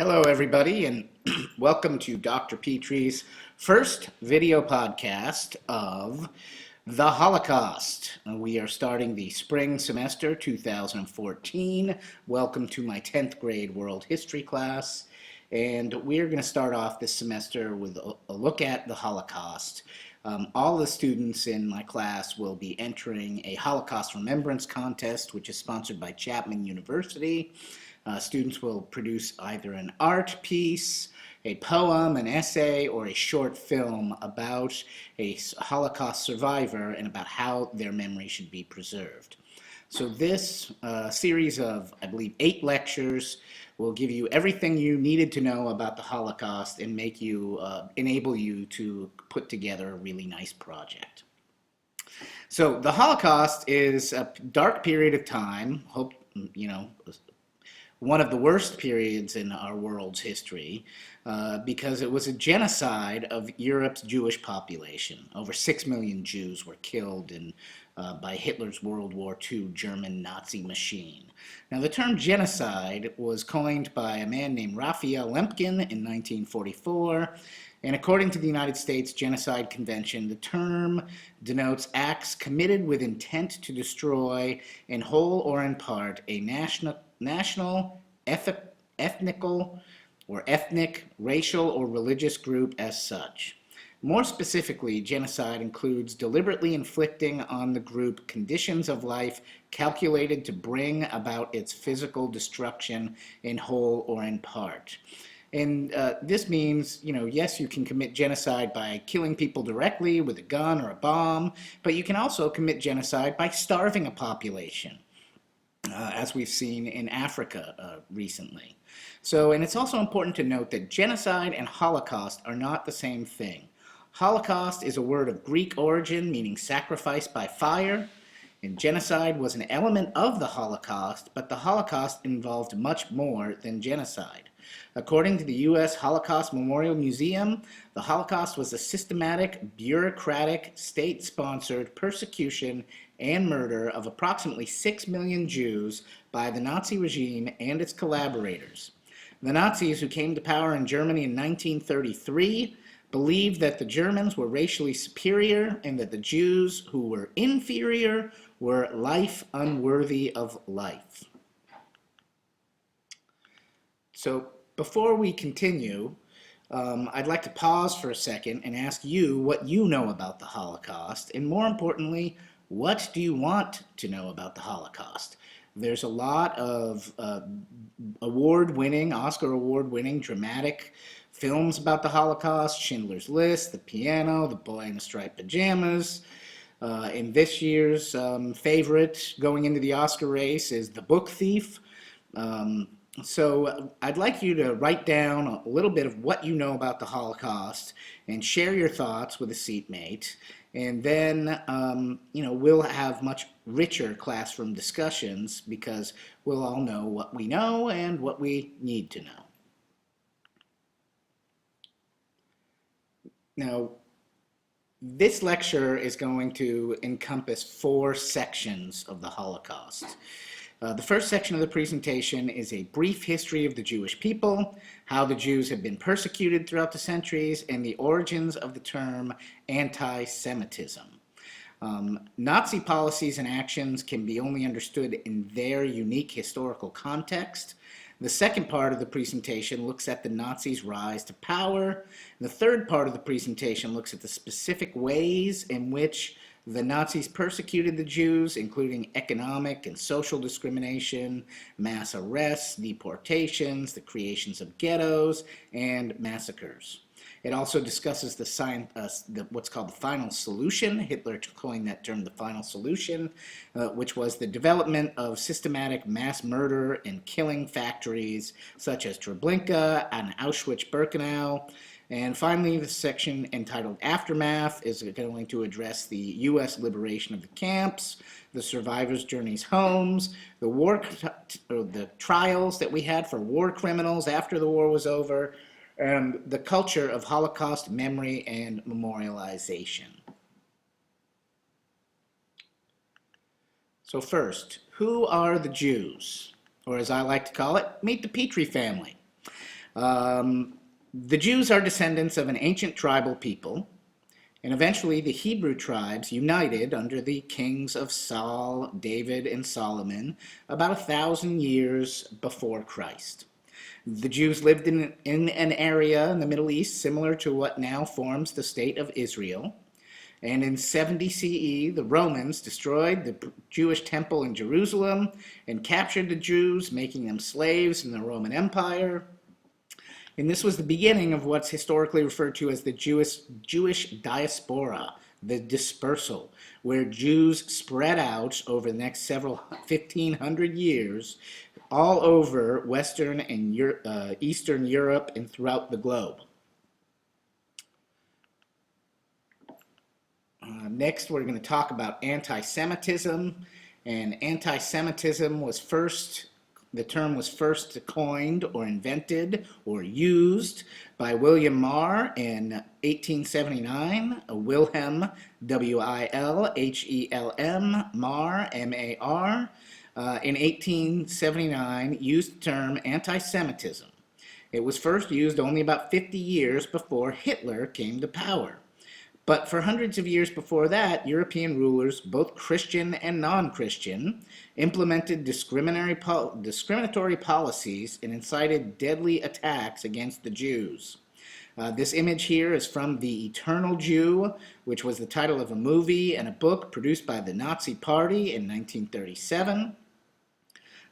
Hello, everybody, and welcome to Dr. Petri's first video podcast of the Holocaust. We are starting the spring semester 2014. Welcome to my 10th grade world history class. And we're going to start off this semester with a look at the Holocaust. All the students in my class will be entering a Holocaust Remembrance Contest, which is sponsored by Chapman University. Students will produce either an art piece, a poem, an essay, or a short film about a Holocaust survivor and about how their memory should be preserved. So this series of, I believe, 8 lectures will give you everything you needed to know about the Holocaust and make you, enable you to put together a really nice project. So the Holocaust is a dark period of time, one of the worst periods in our world's history because it was a genocide of Europe's Jewish population. Over 6 million Jews were killed by Hitler's World War II German Nazi machine. Now, the term genocide was coined by a man named Raphael Lemkin in 1944, and according to the United States Genocide Convention, the term denotes acts committed with intent to destroy, in whole or in part, a national, ethnic, racial, or religious group as such. More specifically, genocide includes deliberately inflicting on the group conditions of life calculated to bring about its physical destruction in whole or in part. And this means, yes, you can commit genocide by killing people directly with a gun or a bomb, but you can also commit genocide by starving a population. As we've seen in Africa recently. And it's also important to note that genocide and Holocaust are not the same thing. Holocaust is a word of Greek origin meaning sacrifice by fire, and genocide was an element of the Holocaust, but the Holocaust involved much more than genocide. According to the U.S. Holocaust Memorial Museum, the Holocaust was a systematic, bureaucratic, state-sponsored persecution and murder of approximately 6 million Jews by the Nazi regime and its collaborators. The Nazis, who came to power in Germany in 1933, believed that the Germans were racially superior and that the Jews, who were inferior, were life unworthy of life. So before we continue, I'd like to pause for a second and ask you what you know about the Holocaust, and more importantly, what do you want to know about the Holocaust? There's a lot of Oscar award-winning dramatic films about the Holocaust: Schindler's List, The Piano, The Boy in the Striped Pajamas. And this year's favorite going into the Oscar race is The Book Thief. So I'd like you to write down a little bit of what you know about the Holocaust and share your thoughts with a seatmate. And then, we'll have much richer classroom discussions because we'll all know what we know and what we need to know. Now, this lecture is going to encompass 4 sections of the Holocaust. The first section of the presentation is a brief history of the Jewish people, how the Jews have been persecuted throughout the centuries, and the origins of the term AntiSemitism. Nazi policies and actions can be only understood in their unique historical context. The second part of the presentation looks at the Nazis' rise to power. The third part of the presentation looks at the specific ways in which the Nazis persecuted the Jews, including economic and social discrimination, mass arrests, deportations, the creations of ghettos, and massacres. It also discusses what's called the final solution. Hitler coined that term, the final solution, which was the development of systematic mass murder and killing factories such as Treblinka and Auschwitz-Birkenau. And finally, the section entitled Aftermath is going to address the U.S. liberation of the camps, the survivors' journeys homes, the trials that we had for war criminals after the war was over, and the culture of Holocaust memory and memorialization. So first, who are the Jews? Or as I like to call it, meet the Petri family. The Jews are descendants of an ancient tribal people, and eventually the Hebrew tribes united under the kings of Saul, David, and Solomon about 1,000 years before Christ. The Jews lived in an area in the Middle East similar to what now forms the state of Israel. And in 70 CE, the Romans destroyed the Jewish temple in Jerusalem and captured the Jews, making them slaves in the Roman Empire. And this was the beginning of what's historically referred to as the Jewish diaspora, the dispersal, where Jews spread out over the next several 1,500 years all over Western and Eastern Europe and throughout the globe. Next, we're going to talk about anti-Semitism. And anti-Semitism was the term was first coined or invented or used by William Marr in 1879. Wilhelm, W-I-L-H-E-L-M, Marr, M-A-R, in 1879 used the term anti-Semitism. It was first used only about 50 years before Hitler came to power. But for hundreds of years before that, European rulers, both Christian and non-Christian, implemented discriminatory policies and incited deadly attacks against the Jews. This image here is from The Eternal Jew, which was the title of a movie and a book produced by the Nazi Party in 1937.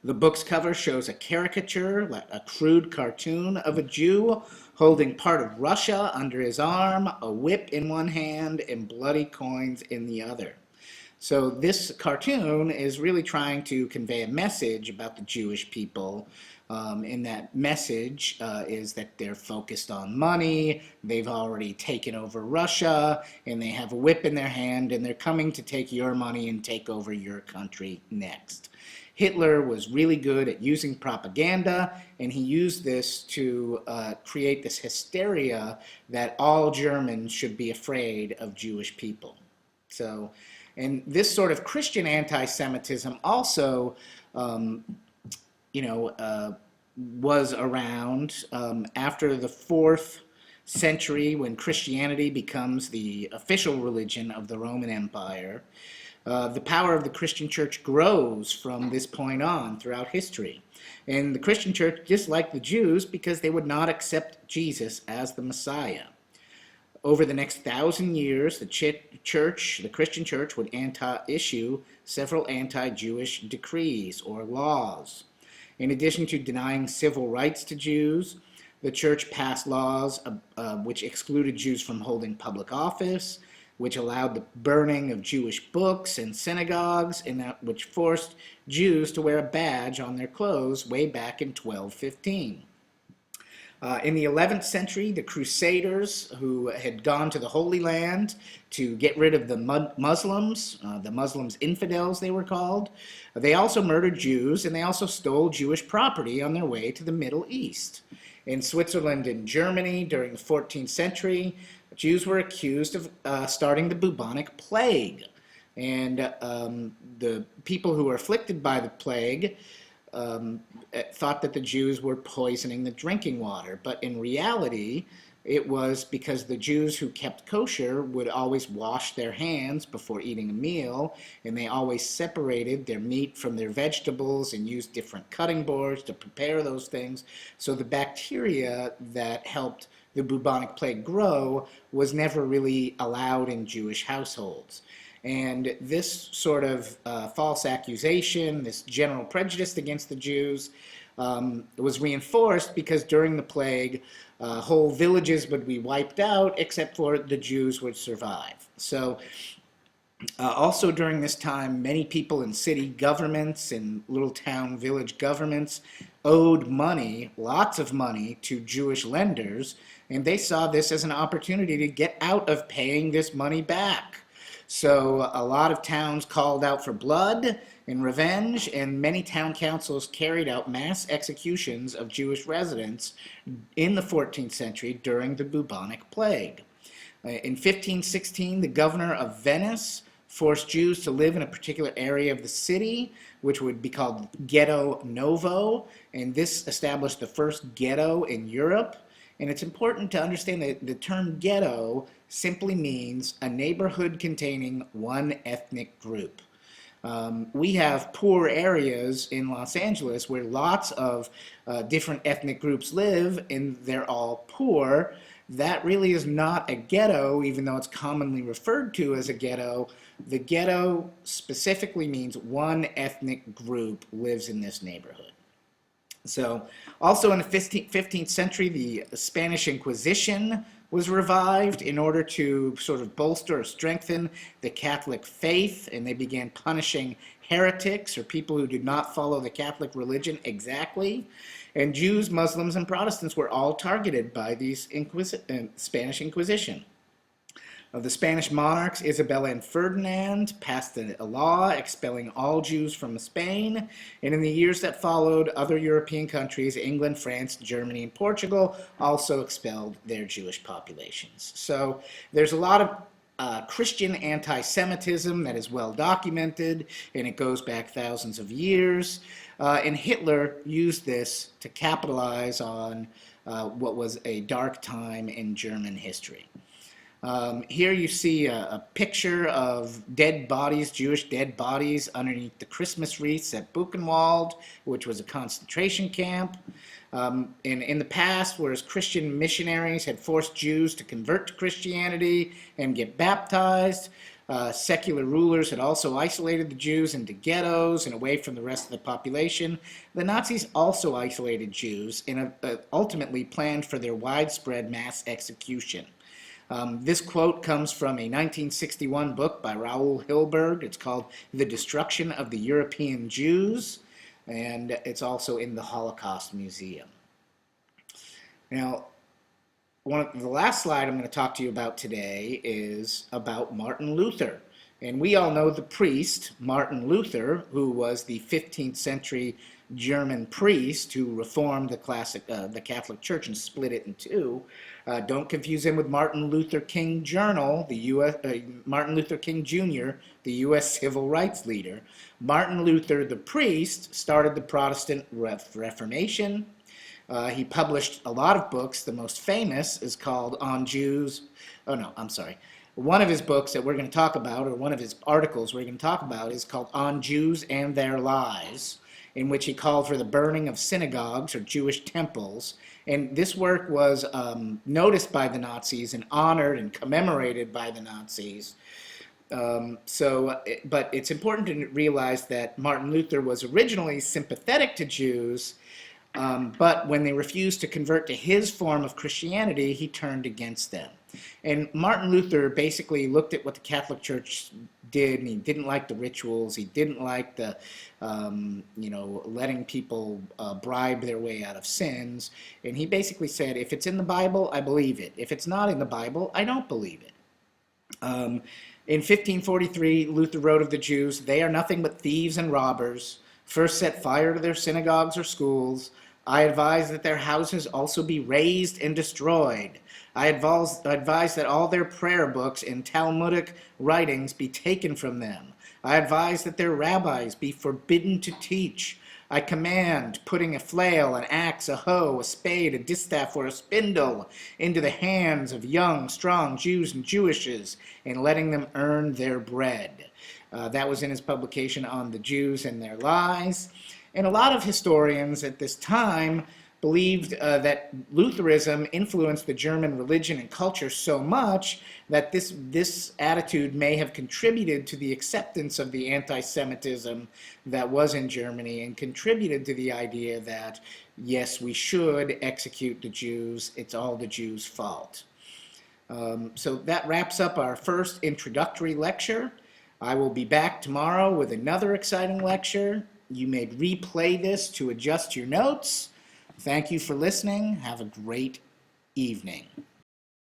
The book's cover shows a caricature, a crude cartoon of a Jew holding part of Russia under his arm, a whip in one hand, and bloody coins in the other. So this cartoon is really trying to convey a message about the Jewish people. And that message is that they're focused on money, they've already taken over Russia, and they have a whip in their hand, and they're coming to take your money and take over your country next. Hitler was really good at using propaganda, and he used this to create this hysteria that all Germans should be afraid of Jewish people. So, and this sort of Christian anti-Semitism also, was around after the 4th century when Christianity becomes the official religion of the Roman Empire. The power of the Christian church grows from this point on throughout history. And the Christian church disliked the Jews because they would not accept Jesus as the Messiah. Over the next 1,000 years, the Christian church would issue several anti-Jewish decrees or laws. In addition to denying civil rights to Jews, the church passed laws which excluded Jews from holding public office, which allowed the burning of Jewish books and synagogues, and which forced Jews to wear a badge on their clothes way back in 1215. In the 11th century, the Crusaders, who had gone to the Holy Land to get rid of the Muslims, infidels they were called, they also murdered Jews, and they also stole Jewish property on their way to the Middle East. In Switzerland and Germany during the 14th century, Jews were accused of starting the bubonic plague. And the people who were afflicted by the plague thought that the Jews were poisoning the drinking water. But in reality, it was because the Jews who kept kosher would always wash their hands before eating a meal, and they always separated their meat from their vegetables and used different cutting boards to prepare those things. So the bacteria that helped the bubonic plague grow was never really allowed in Jewish households. And this sort of false accusation, this general prejudice against the Jews, was reinforced because during the plague, whole villages would be wiped out, except for the Jews would survive. So also during this time, many people in city governments and little town village governments owed money, lots of money, to Jewish lenders, and they saw this as an opportunity to get out of paying this money back. So a lot of towns called out for blood and revenge, and many town councils carried out mass executions of Jewish residents in the 14th century during the bubonic plague. In 1516, the governor of Venice forced Jews to live in a particular area of the city, which would be called Ghetto Novo, and this established the first ghetto in Europe. And it's important to understand that the term ghetto simply means a neighborhood containing one ethnic group. We have poor areas in Los Angeles where lots of different ethnic groups live, and they're all poor. That really is not a ghetto, even though it's commonly referred to as a ghetto. The ghetto specifically means one ethnic group lives in this neighborhood. So, also in the 15th century, the Spanish Inquisition was revived in order to sort of bolster or strengthen the Catholic faith, and they began punishing heretics or people who did not follow the Catholic religion exactly. And Jews, Muslims, and Protestants were all targeted by these Spanish Inquisition. The Spanish monarchs Isabella and Ferdinand passed a law expelling all Jews from Spain, and in the years that followed, other European countries, England, France, Germany, and Portugal, also expelled their Jewish populations. So there's a lot of Christian anti-Semitism that is well documented, and it goes back thousands of years. And Hitler used this to capitalize on what was a dark time in German history. Here you see a picture of dead bodies, Jewish dead bodies, underneath the Christmas wreaths at Buchenwald, which was a concentration camp. In the past, whereas Christian missionaries had forced Jews to convert to Christianity and get baptized, secular rulers had also isolated the Jews into ghettos and away from the rest of the population. The Nazis also isolated Jews and ultimately planned for their widespread mass execution. This quote comes from a 1961 book by Raoul Hilberg. It's called The Destruction of the European Jews, and it's also in the Holocaust Museum. Now, the last slide I'm going to talk to you about today is about Martin Luther. And we all know the priest, Martin Luther, who was the 15th century German priest who reformed the Catholic Church and split it in two. Don't confuse him with Martin Luther King Martin Luther King Jr., the U.S. civil rights leader. Martin Luther, the priest, started the Protestant Reformation. He published a lot of books. The most famous is called On Jews. Oh, no, I'm sorry. One of his books that we're going to talk about, or one of his articles we're going to talk about, is called On Jews and Their Lies, in which he called for the burning of synagogues or Jewish temples. And this work was noticed by the Nazis and honored and commemorated by the Nazis. But it's important to realize that Martin Luther was originally sympathetic to Jews, but when they refused to convert to his form of Christianity, he turned against them. And Martin Luther basically looked at what the Catholic Church did, and he didn't like the rituals. He didn't like the, letting people bribe their way out of sins. And he basically said, if it's in the Bible, I believe it. If it's not in the Bible, I don't believe it. In 1543, Luther wrote of the Jews, "They are nothing but thieves and robbers. First set fire to their synagogues or schools. I advise that their houses also be razed and destroyed. I advise that all their prayer books and Talmudic writings be taken from them. I advise that their rabbis be forbidden to teach. I command putting a flail, an axe, a hoe, a spade, a distaff, or a spindle into the hands of young, strong Jews and Jewishes, and letting them earn their bread." That was in his publication On the Jews and Their Lies. And a lot of historians at this time believed that Lutheranism influenced the German religion and culture so much that this attitude may have contributed to the acceptance of the anti-Semitism that was in Germany, and contributed to the idea that, yes, we should execute the Jews, it's all the Jews' fault. So that wraps up our first introductory lecture. I will be back tomorrow with another exciting lecture. You may replay this to adjust your notes. Thank you for listening. Have a great evening.